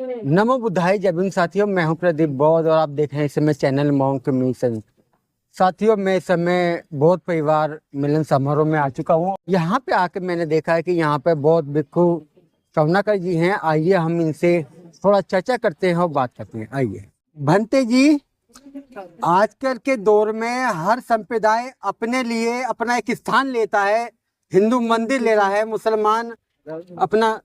नमो बुद्धाय जय भीम साथियों, मैं हूं प्रदीप बौद्ध और आप देख रहे हैं इस समय चैनल मॉन्क मिशन। साथियों, मैं इस समय बौद्ध परिवार मिलन समारोह में आ चुका हूं। यहां पे आकर मैंने देखा है कि यहां पे बौद्ध भिक्षु करुणाकर जी हैं। आइए हम इनसे थोड़ा चर्चा करते हैं और बात करते हैं। आइए भंते जी, आजकल के दौर में हर संप्रदाय अपने लिए अपना एक स्थान लेता है। हिंदू मंदिर ले रहा है, मुसलमान अपना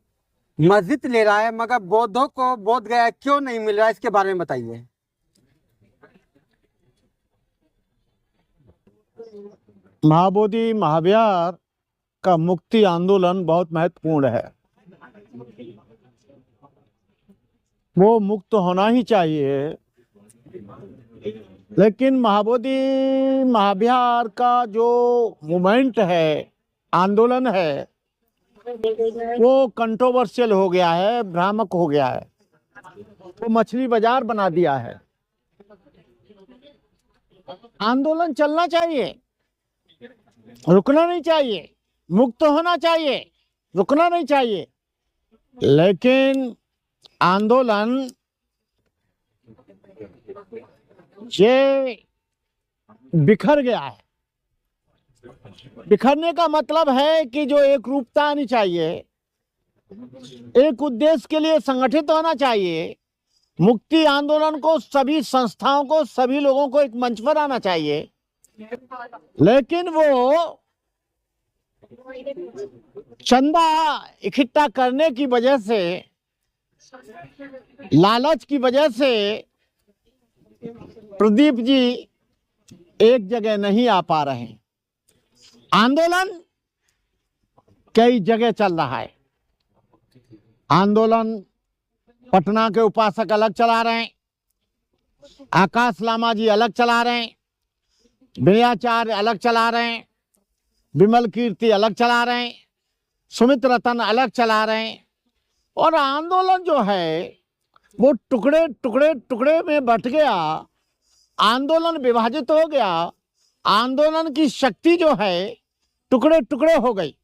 मस्जिद ले रहा है, मगर बौद्धों को बोध गया क्यों नहीं मिल रहा है? इसके बारे में बताइए। महाबोधि महाविहार का मुक्ति आंदोलन बहुत महत्वपूर्ण है। वो मुक्त होना ही चाहिए, लेकिन महाबोधि महाविहार का जो मूवमेंट है, आंदोलन है, वो कंट्रोवर्शियल हो गया है, भ्रामक हो गया है। वो मछली बाजार बना दिया है। आंदोलन चलना चाहिए, रुकना नहीं चाहिए। मुक्त होना चाहिए, रुकना नहीं चाहिए। लेकिन आंदोलन ये बिखर गया है। बिखरने का मतलब है कि जो एक रूपता आनी चाहिए, एक उद्देश्य के लिए संगठित होना चाहिए। मुक्ति आंदोलन को सभी संस्थाओं को, सभी लोगों को एक मंच पर आना चाहिए। लेकिन वो चंदा इकट्ठा करने की वजह से, लालच की वजह से प्रदीप जी एक जगह नहीं आ पा रहे हैं। आंदोलन कई जगह चल रहा है। आंदोलन पटना के उपासक अलग चला रहे हैं, आकाश लामा जी अलग चला रहे हैं, विनयाचार्य अलग चला रहे हैं, विमल कीर्ति अलग चला रहे हैं, सुमित रतन अलग चला रहे हैं। और आंदोलन जो है वो टुकड़े टुकड़े टुकड़े में बट गया। आंदोलन विभाजित हो गया। आंदोलन की शक्ति जो है टुकड़े टुकड़े हो गई।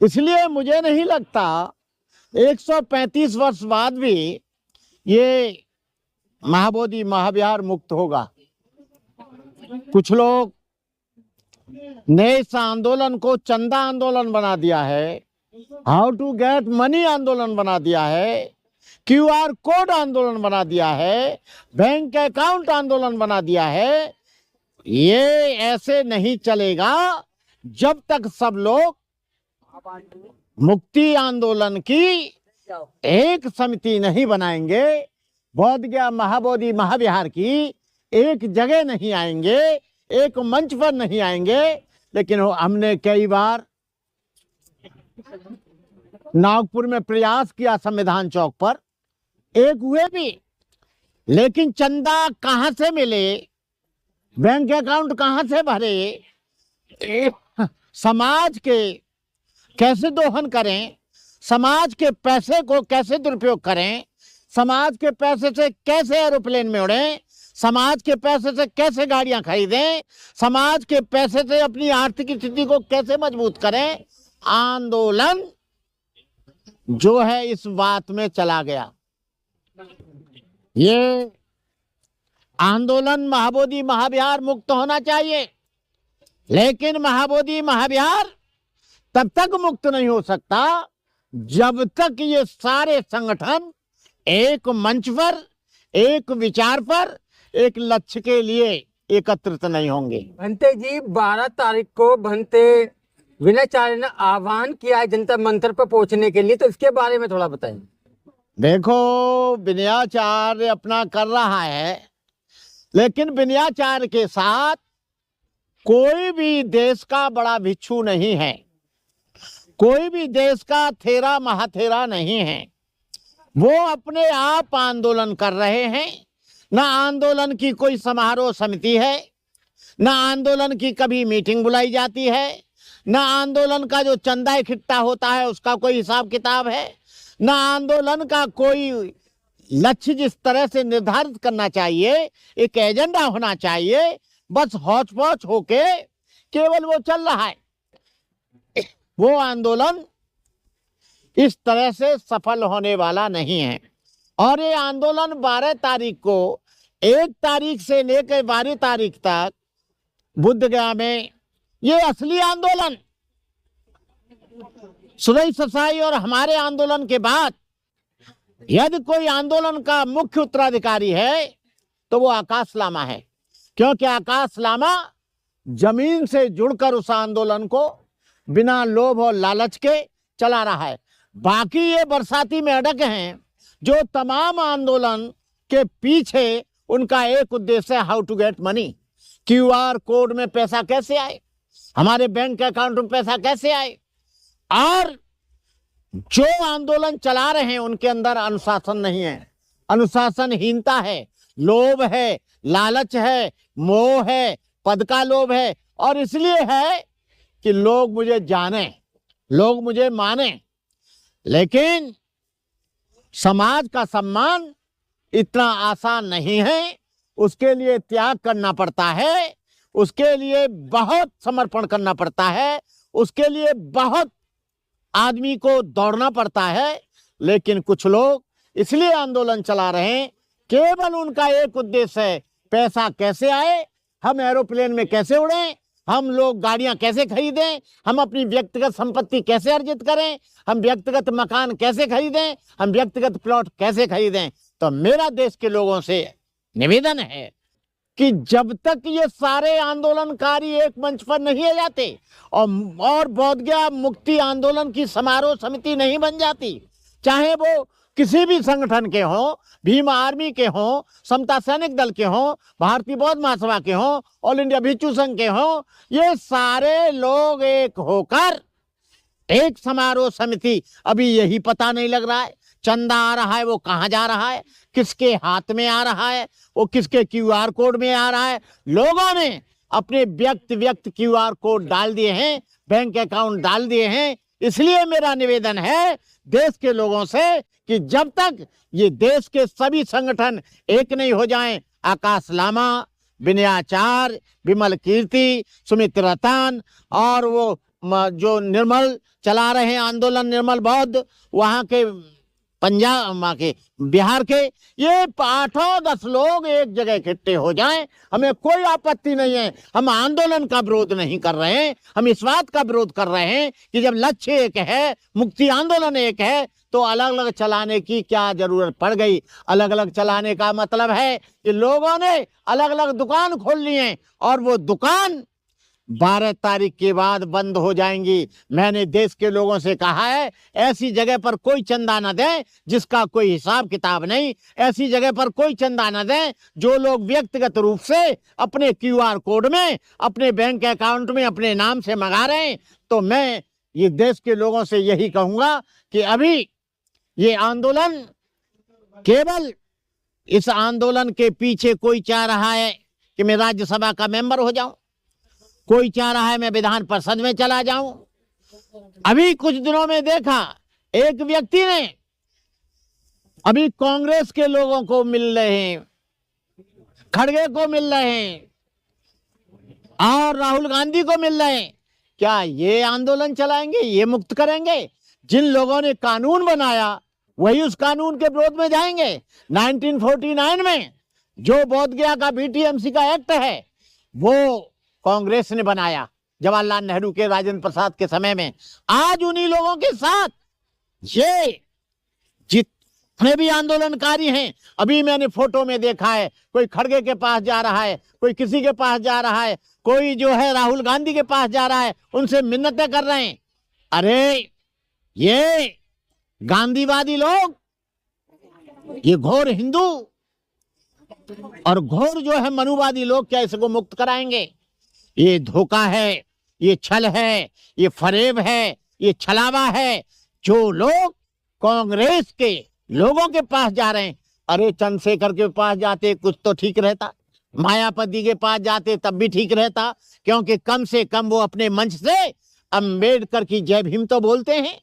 इसलिए मुझे नहीं लगता 135 वर्ष बाद भी ये महाबोधि महाविहार मुक्त होगा। कुछ लोग ने इस आंदोलन को चंदा आंदोलन बना दिया है, हाउ टू गेट मनी आंदोलन बना दिया है, क्यूआर कोड आंदोलन बना दिया है, बैंक अकाउंट आंदोलन बना दिया है। ये ऐसे नहीं चलेगा जब तक सब लोग मुक्ति आंदोलन की एक समिति नहीं बनाएंगे, बोध गया महाबोधि महाविहार की एक जगह नहीं आएंगे, एक मंच पर नहीं आएंगे। लेकिन हमने कई बार नागपुर में प्रयास किया, संविधान चौक पर एक हुए भी, लेकिन चंदा कहां से मिले, बैंक अकाउंट कहां से भरे, समाज के कैसे दोहन करें, समाज के पैसे को कैसे दुरुपयोग करें, समाज के पैसे से कैसे एरोप्लेन में उड़ें, समाज के पैसे से कैसे गाड़ियां खरीदें, समाज के पैसे से अपनी आर्थिक स्थिति को कैसे मजबूत करें। आंदोलन जो है इस बात में चला गया। ये आंदोलन महाबोधि महाविहार मुक्त होना चाहिए, लेकिन महाबोधि महाविहार तब तक मुक्त नहीं हो सकता जब तक ये सारे संगठन एक मंच पर, एक विचार पर, एक लक्ष्य के लिए एकत्रित नहीं होंगे। भंते जी, 12 तारीख को भंते विनयाचार्य ने आह्वान किया है जंतर मंतर पर पहुंचने के लिए, तो इसके बारे में थोड़ा बताएं। देखो, विनयाचार्य अपना कर रहा है, लेकिन विनयाचार्य के साथ कोई भी देश का बड़ा भिक्षु नहीं है, कोई भी देश का थेरा महाथेरा नहीं है। वो अपने आप आंदोलन कर रहे हैं। ना आंदोलन की कोई समारोह समिति है, ना आंदोलन की कभी मीटिंग बुलाई जाती है, ना आंदोलन का जो चंदा इकट्ठा होता है उसका कोई हिसाब किताब है, ना आंदोलन का कोई लक्ष्य जिस तरह से निर्धारित करना चाहिए, एक एजेंडा होना चाहिए। बस हौच पौच होके केवल वो चल रहा है। वो आंदोलन इस तरह से सफल होने वाला नहीं है। और ये आंदोलन 12 तारीख को 1 तारीख से लेकर 12 तारीख तक बुद्धगया में ये असली आंदोलन, सुरई ससाई और हमारे आंदोलन के बाद यदि कोई आंदोलन का मुख्य उत्तराधिकारी है तो वो आकाश लामा है, क्योंकि आकाश लामा जमीन से जुड़कर उस आंदोलन को बिना लोभ और लालच के चला रहा है। बाकी ये बरसाती में अड़क हैं जो तमाम आंदोलन के पीछे उनका एक उद्देश्य है, how to get money. QR code में पैसा कैसे आए, हमारे बैंक अकाउंट में पैसा कैसे आए। और जो आंदोलन चला रहे हैं उनके अंदर अनुशासन नहीं है, अनुशासनहीनता है, लोभ है, लालच है, मोह है, पद का लोभ है। और इसलिए है कि लोग मुझे जाने, लोग मुझे माने, लेकिन समाज का सम्मान इतना आसान नहीं है। उसके लिए त्याग करना पड़ता है, उसके लिए बहुत समर्पण करना पड़ता है, उसके लिए बहुत आदमी को दौड़ना पड़ता है। लेकिन कुछ लोग इसलिए आंदोलन चला रहे हैं, केवल उनका एक उद्देश्य है, पैसा कैसे आए, हम एरोप्लेन में कैसे उड़ें, हम लोग गाड़ियां कैसे खरीदें, हम अपनी व्यक्तिगत संपत्ति कैसे अर्जित करें, हम व्यक्तिगत मकान कैसे खरीदें, हम व्यक्तिगत प्लॉट कैसे खरीदें। तो मेरा देश के लोगों से निवेदन है कि जब तक ये सारे आंदोलनकारी एक मंच पर नहीं आ जाते और बोधगया मुक्ति आंदोलन की समारोह समिति नहीं बन जाती, चाहे वो किसी भी संगठन के हों, भीम आर्मी के हों, समता सैनिक दल के हों, भारतीय बौद्ध महासभा के हों, ऑल इंडिया भिक्षु संघ के हों, ये सारे लोग एक होकर एक समारोह समिति, अभी यही पता नहीं लग रहा है चंदा आ रहा है वो कहाँ जा रहा है, किसके हाथ में आ रहा है, वो किसके क्यूआर कोड में आ रहा है। लोगों ने अपने व्यक्त क्यूआर कोड डाल दिए हैं, बैंक अकाउंट डाल दिए हैं। इसलिए मेरा निवेदन है देश के लोगों से कि जब तक ये देश के सभी संगठन एक नहीं हो जाएं, आकाश लामा, विनयाचार्य, विमल कीर्ति, सुमित रतन और वो जो निर्मल चला रहे हैं आंदोलन, निर्मल बौद्ध वहां के पंजाब के बिहार के, ये 8-10 लोग एक जगह इकट्ठे हो जाएं, हमें कोई आपत्ति नहीं है। हम आंदोलन का विरोध नहीं कर रहे हैं, हम इस बात का विरोध कर रहे हैं कि जब लक्ष्य एक है, मुक्ति आंदोलन एक है, तो अलग अलग चलाने की क्या जरूरत पड़ गई। अलग अलग चलाने का मतलब है कि लोगों ने अलग अलग दुकान खोल ली है और वो दुकान 12 तारीख के बाद बंद हो जाएंगी। मैंने देश के लोगों से कहा है, ऐसी जगह पर कोई चंदा न दें जिसका कोई हिसाब किताब नहीं, ऐसी जगह पर कोई चंदा न दें जो लोग व्यक्तिगत रूप से अपने क्यूआर कोड में, अपने बैंक अकाउंट में अपने नाम से मंगा रहे हैं। तो मैं ये देश के लोगों से यही कहूंगा कि अभी ये आंदोलन, केवल इस आंदोलन के पीछे कोई चाह रहा है कि मैं राज्यसभा का मेंबर हो जाऊं, कोई चाह रहा है मैं विधान परिषद में चला जाऊं। अभी कुछ दिनों में देखा एक व्यक्ति ने अभी कांग्रेस के लोगों को मिल रहे हैं, खड़गे को मिल रहे हैं और राहुल गांधी को मिल रहे हैं। क्या ये आंदोलन चलाएंगे, ये मुक्त करेंगे? जिन लोगों ने कानून बनाया वही उस कानून के विरोध में जाएंगे। 1949 में जो बोधगया का बीटीएमसी का एक्ट है वो कांग्रेस ने बनाया जवाहरलाल नेहरू के, राजेंद्र प्रसाद के समय में। आज उन्हीं लोगों के साथ ये जितने भी आंदोलनकारी हैं, अभी मैंने फोटो में देखा है, कोई खड़गे के पास जा रहा है, कोई किसी के पास जा रहा है, कोई जो है राहुल गांधी के पास जा रहा है, उनसे मिन्नतें कर रहे हैं। अरे ये गांधीवादी लोग, ये घोर हिंदू और घोर जो है मनुवादी लोग क्या इसको मुक्त कराएंगे? ये धोखा है, ये छल है, ये फरेब है, ये छलावा है। जो लोग कांग्रेस के लोगों के पास जा रहे हैं, अरे चंद्रशेखर के पास जाते कुछ तो ठीक रहता, मायावती के पास जाते तब भी ठीक रहता, क्योंकि कम से कम वो अपने मंच से अंबेडकर की जय भीम तो बोलते हैं,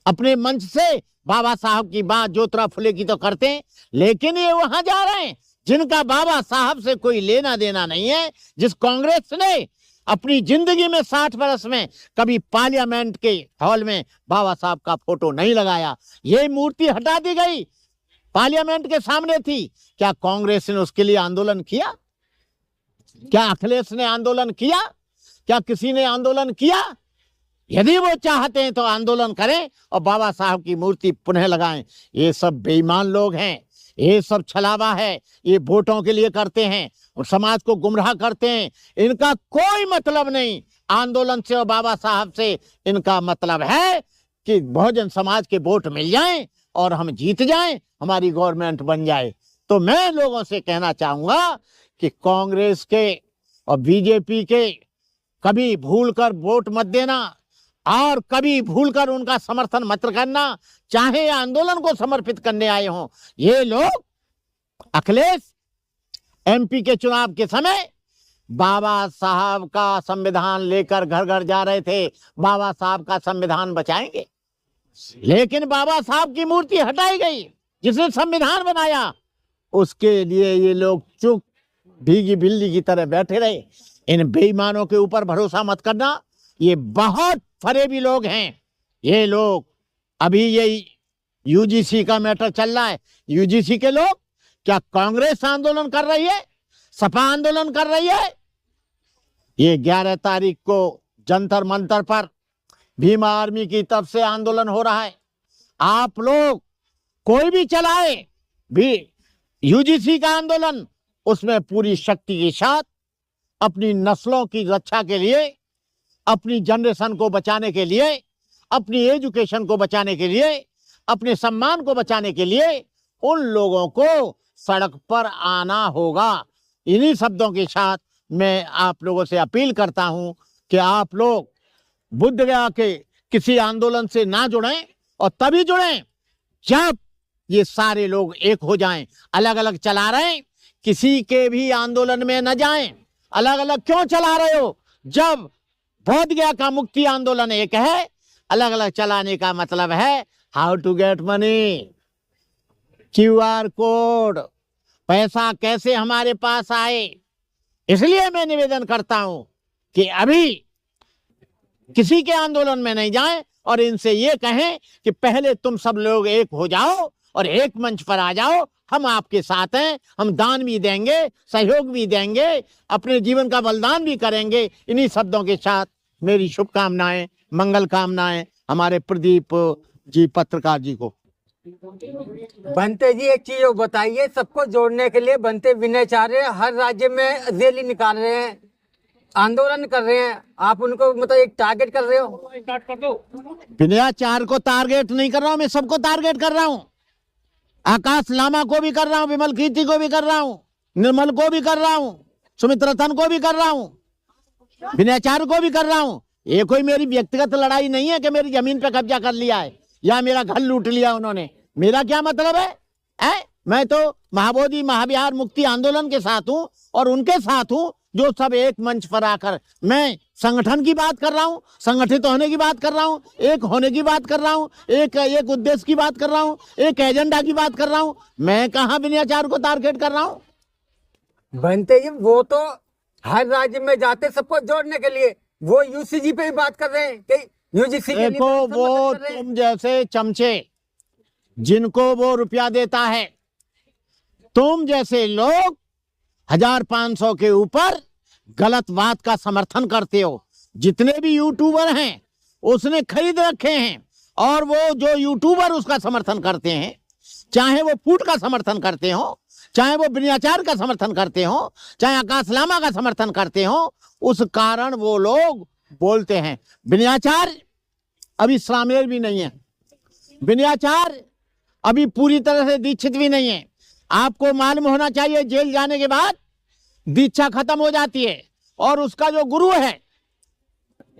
अपने मंच से बाबा साहब की बात, ज्योतिराव फुले की तो करते हैं। लेकिन ये वहां जा रहे हैं जिनका बाबा साहब से कोई लेना देना नहीं है, जिस कांग्रेस ने अपनी जिंदगी में 60 वर्ष में कभी पार्लियामेंट के हॉल में बाबा साहब का फोटो नहीं लगाया। ये मूर्ति हटा दी गई पार्लियामेंट के सामने थी। क्या कांग्रेस ने उसके लिए आंदोलन किया? क्या अखिलेश ने आंदोलन किया? क्या किसी ने आंदोलन किया? यदि वो चाहते हैं तो आंदोलन करें और बाबा साहब की मूर्ति पुनः लगाएं। ये सब बेईमान लोग हैं, ये सब छलावा है, ये वोटों के लिए करते हैं और समाज को गुमराह करते हैं। इनका कोई मतलब नहीं आंदोलन से और बाबा साहब से। इनका मतलब है कि बहुजन समाज के वोट मिल जाएं और हम जीत जाएं, हमारी गवर्नमेंट बन जाए। तो मैं लोगों से कहना चाहूंगा कि कांग्रेस के और बीजेपी के कभी भूलकर वोट मत देना और कभी भूलकर उनका समर्थन मत करना, चाहे आंदोलन को समर्पित करने आए हों। ये लोग अखिलेश एमपी के चुनाव के समय बाबा साहब का संविधान लेकर घर घर जा रहे थे, बाबा साहब का संविधान बचाएंगे, लेकिन बाबा साहब की मूर्ति हटाई गई। जिसने संविधान बनाया उसके लिए ये लोग चुप भीगी बिल्ली की तरह बैठे रहे। इन बेईमानों के ऊपर भरोसा मत करना, ये बहुत फरेबी लोग हैं। ये लोग अभी ये यूजीसी का मैटर चल रहा है, यूजीसी के लोग, क्या कांग्रेस आंदोलन कर रही है? सपा आंदोलन कर रही है? ये 11 तारीख को जंतर मंतर पर भीमा आर्मी की तरफ से आंदोलन हो रहा है। आप लोग कोई भी चलाए भी यूजीसी का आंदोलन, उसमें पूरी शक्ति के साथ अपनी नस्लों की रक्षा के लिए, अपनी जनरेशन को बचाने के लिए, अपनी एजुकेशन को बचाने के लिए, अपने सम्मान को बचाने के लिए उन लोगों को सड़क पर आना होगा। इन्हीं शब्दों के साथ मैं आप लोगों से अपील करता हूं कि आप लोग बुद्ध गया के किसी आंदोलन से ना जुड़ें और तभी जुड़ें जब ये सारे लोग एक हो जाएं। अलग अलग चला रहे हैं, किसी के भी आंदोलन में न जाएं। अलग अलग क्यों चला रहे हो जब बोध गया का मुक्ति आंदोलन एक है? अलग अलग चलाने का मतलब है how to get money, QR code, पैसा कैसे हमारे पास आए। इसलिए मैं निवेदन करता हूं कि अभी किसी के आंदोलन में नहीं जाएं और इनसे ये कहें कि पहले तुम सब लोग एक हो जाओ और एक मंच पर आ जाओ, हम आपके साथ हैं, हम दान भी देंगे, सहयोग भी देंगे, अपने जीवन का बलिदान भी करेंगे। इन्हीं शब्दों के साथ मेरी शुभकामनाएं, मंगल कामनाएं हमारे प्रदीप जी पत्रकार जी को। बनते जी एक चीज बताइए, सबको जोड़ने के लिए बनते विनयचार्य हर राज्य में रैली निकाल रहे हैं, आंदोलन कर रहे हैं, आप उनको मतलब एक टारगेट कर रहे हो? स्टार्ट कर दो। विनयाचार्य को टारगेट नहीं कर रहा हूं, मैं सबको टारगेट कर रहा हूं। आकाश लामा को भी कर रहा हूं, विमल कीर्ति को भी कर रहा हूं, निर्मल को भी कर रहा हूं, सुमित रतन को भी कर रहा हूं, विनयाचार्य को भी कर रहा हूं। ये कोई मेरी व्यक्तिगत लड़ाई नहीं है कि मेरी जमीन पे कब्जा कर लिया है या मेरा घर लूट लिया उन्होंने। मेरा क्या मतलब है? मैं तो महाबोधि महाविहार मुक्ति आंदोलन के साथ हूं और उनके साथ हूं जो सब एक मंच पर आकर, मैं संगठन की बात कर रहा हूं, संगठित होने की बात कर रहा हूं, एक होने की बात कर रहा हूं, एक उद्देश्य की बात कर रहा हूं, एक एजेंडा की बात कर रहा हूं। मैं कहां विनयाचार्य को टारगेट कर रहा हूं? बनते जी वो तो हर राज्य में जाते सबको जोड़ने के लिए, वो यूसीजी पे भी बात कर रहे हैं कि यूजीसी के लिए देखो वो तुम जैसे चमचे जिनको वो रुपया देता है, तुम जैसे लोग 1500 के ऊपर गलत बात का समर्थन करते हो। जितने भी यूट्यूबर हैं उसने खरीद रखे हैं और वो जो यूट्यूबर उसका समर्थन करते हैं, चाहे वो फूट का समर्थन करते हो, चाहे वो विनयाचार्य का समर्थन करते हो, चाहे आकाश लामा का समर्थन करते हो, उस कारण वो लोग बोलते हैं। विनयाचार्य अभी सामने भी नहीं है, विनयाचार्य अभी पूरी तरह से दीक्षित भी नहीं है। आपको मालूम होना चाहिए जेल जाने के बाद दीक्षा खत्म हो जाती है और उसका जो गुरु है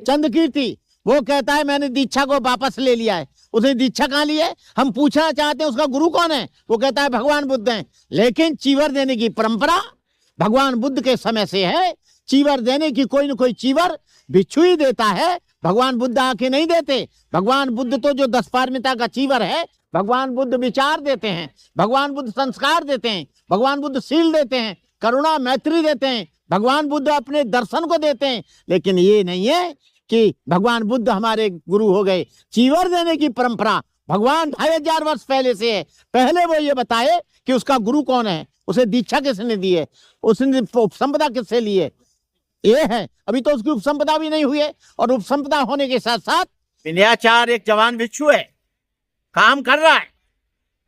चंद कीर्ति, वो कहता है मैंने दीक्षा को वापस ले लिया है। उसने दीक्षा कहाँ ली है? हम पूछना चाहते हैं उसका गुरु कौन है? वो कहता है भगवान बुद्ध हैं। लेकिन चीवर देने की परंपरा भगवान बुद्ध के समय से है। चीवर देने की कोई न कोई चीवर भिक्षु ही देता है, भगवान बुद्ध आके नहीं देते। भगवान बुद्ध तो जो 10 पारमिता का चीवर है, भगवान बुद्ध विचार देते हैं, भगवान बुद्ध संस्कार देते हैं, भगवान बुद्ध शील देते हैं, करुणा मैत्री देते हैं, भगवान बुद्ध अपने दर्शन को देते हैं। लेकिन ये नहीं है कि भगवान बुद्ध हमारे गुरु हो गए। चीवर देने की परंपरा भगवान 2500 वर्ष पहले से है। पहले वो ये बताए कि उसका गुरु कौन है, उसे दीक्षा किसने दी है, उसने उपसंपदा किससे ली है, ये है। अभी तो उसकी उपसंपदा भी नहीं हुई है, और उपसंपदा होने के साथ साथ विनयाचार एक जवान बिच्छू है, काम कर रहा है,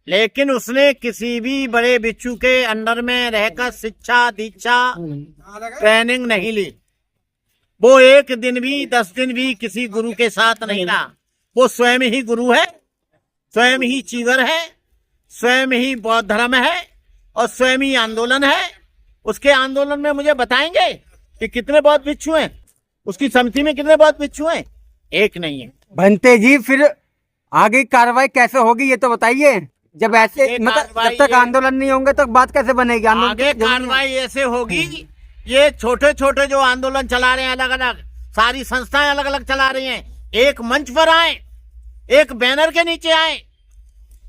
लेकिन उसने किसी भी बड़े बिच्छू के अंडर में रहकर शिक्षा दीक्षा ट्रेनिंग नहीं ली। वो एक दिन भी 10 दिन भी किसी गुरु के साथ नहीं रहा। वो स्वयं ही गुरु है, स्वयं ही चीवर है, स्वयं ही बौद्ध धर्म है, और स्वयं ही आंदोलन है। उसके आंदोलन में मुझे बताएंगे कि कितने बौद्ध बिच्छू हैं, उसकी समिति में कितने बौद्ध बिच्छू हैं? एक नहीं है। भंते जी फिर आगे की कार्रवाई कैसे होगी ये तो बताइए। जब ऐसे मतलब जब तक आंदोलन नहीं होंगे तो बात कैसे बनेगी? आगे कार्रवाई ऐसे होगी, ये छोटे छोटे जो आंदोलन चला रहे हैं, अलग अलग सारी संस्थाएं अलग अलग चला रही हैं, एक मंच पर आए, एक बैनर के नीचे आए,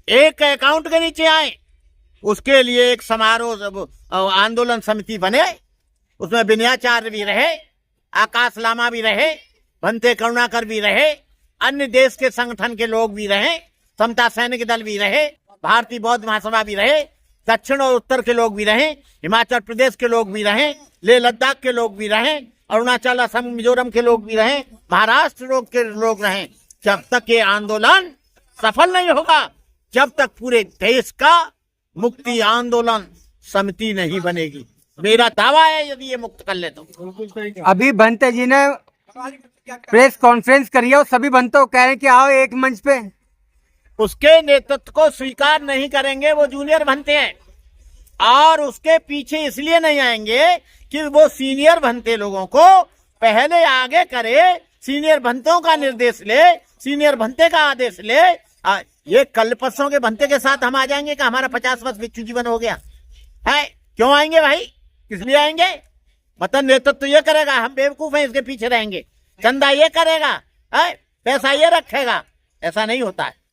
एक अकाउंट के नीचे आए, उसके लिए एक समारोह आंदोलन समिति बने, उसमें विनयाचार्य भी रहे, आकाश लामा भी रहे, भंते करुणाकर भी रहे, अन्य देश के संगठन के लोग भी रहे, समता सैनिक दल भी रहे, भारतीय बौद्ध महासभा भी रहे, दक्षिण और उत्तर के लोग भी रहे, हिमाचल प्रदेश के लोग भी रहे, लेह लद्दाख के लोग भी रहे, अरुणाचल असम मिजोरम के लोग भी रहे, महाराष्ट्र के लोग रहे। जब तक ये आंदोलन सफल नहीं होगा, जब तक पूरे देश का मुक्ति आंदोलन समिति नहीं बनेगी। मेरा दावा है यदि ये मुक्त कर ले तो। अभी भंते जी ने प्रेस कॉन्फ्रेंस करी है और सभी भंतों को कह रहे हैं कि आओ एक मंच पे। उसके नेतृत्व को स्वीकार नहीं करेंगे, वो जूनियर भंते हैं, और उसके पीछे इसलिए नहीं आएंगे कि वो सीनियर भंते लोगों को पहले आगे करे, सीनियर भंतों का निर्देश ले, सीनियर भंते का आदेश ले। ये कल परसों के भंते के साथ हम आ जाएंगे कि हमारा 50 वर्ष बिच्छू जीवन हो गया है? क्यों आएंगे भाई? किस लिए आएंगे? मतलब नेतृत्व तो ये करेगा, हम बेवकूफ हैं इसके पीछे रहेंगे, चंदा ये करेगा, पैसा ये रखेगा, ऐसा नहीं होता है।